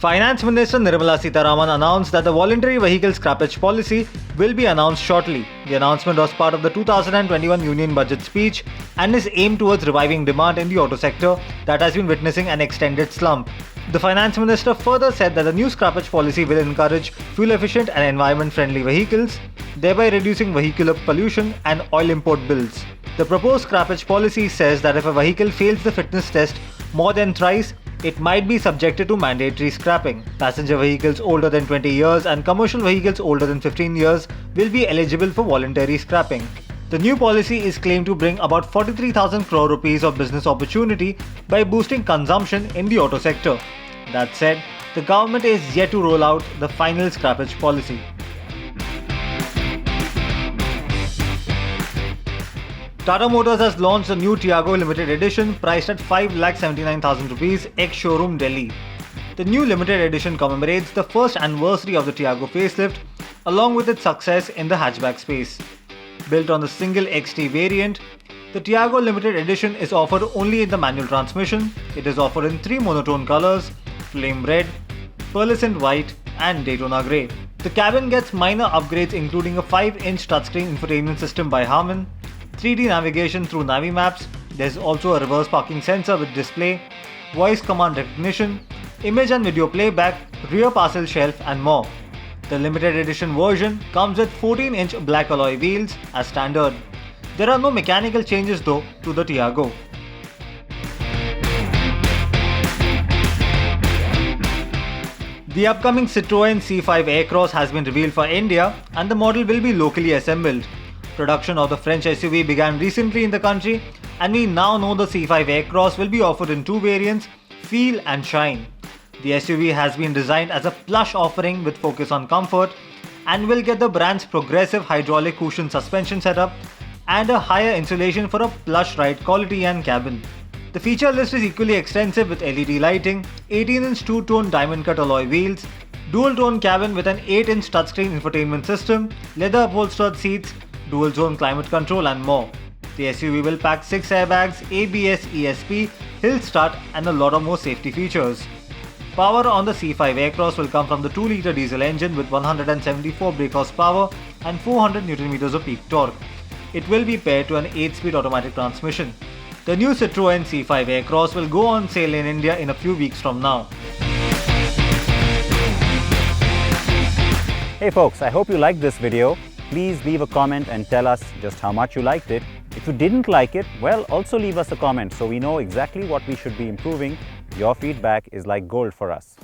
Finance Minister Nirmala Sitharaman announced that the voluntary vehicle scrappage policy will be announced shortly. The announcement was part of the 2021 Union Budget speech and is aimed towards reviving demand in the auto sector that has been witnessing an extended slump. The Finance Minister further said that the new scrappage policy will encourage fuel-efficient and environment-friendly vehicles, thereby reducing vehicular pollution and oil import bills. The proposed scrappage policy says that if a vehicle fails the fitness test more than thrice, it might be subjected to mandatory scrapping. Passenger vehicles older than 20 years and commercial vehicles older than 15 years will be eligible for voluntary scrapping. The new policy is claimed to bring about 43,000 crore rupees of business opportunity by boosting consumption in the auto sector. That said, the government is yet to roll out the final scrappage policy. Tata Motors has launched a new Tiago Limited Edition priced at 5,79,000 rupees ex-showroom Delhi. The new limited edition commemorates the first anniversary of the Tiago facelift along with its success in the hatchback space. Built on the single XT variant, the Tiago Limited Edition is offered only in the manual transmission. It is offered in 3 monotone colors: flame red, pearlescent white and Daytona grey. The cabin gets minor upgrades including a 5-inch touchscreen infotainment system by Harman, 3D navigation through Navimaps. There's also a reverse parking sensor with display, voice command recognition, image and video playback, rear parcel shelf and more. The limited edition version comes with 14-inch black alloy wheels as standard. There are no mechanical changes though to the Tiago. The upcoming Citroën C5 Aircross has been revealed for India and the model will be locally assembled. Production of the French SUV began recently in the country and we now know the C5 Aircross will be offered in 2 variants, Feel and Shine. The SUV has been designed as a plush offering with focus on comfort and will get the brand's progressive hydraulic cushion suspension setup and a higher insulation for a plush ride quality and cabin. The feature list is equally extensive with LED lighting, 18-inch two-tone diamond-cut alloy wheels, dual-tone cabin with an 8-inch touchscreen infotainment system, leather-upholstered seats, dual-zone climate control and more. The SUV will pack 6 airbags, ABS, ESP, hill start and a lot of more safety features. Power on the C5 Aircross will come from the 2-litre diesel engine with 174 brake horsepower and 400 Nm of peak torque. It will be paired to an 8-speed automatic transmission. The new Citroën C5 Aircross will go on sale in India in a few weeks from now. Hey folks, I hope you liked this video. Please leave a comment and tell us just how much you liked it. If you didn't like it, well, also leave us a comment so we know exactly what we should be improving. Your feedback is like gold for us.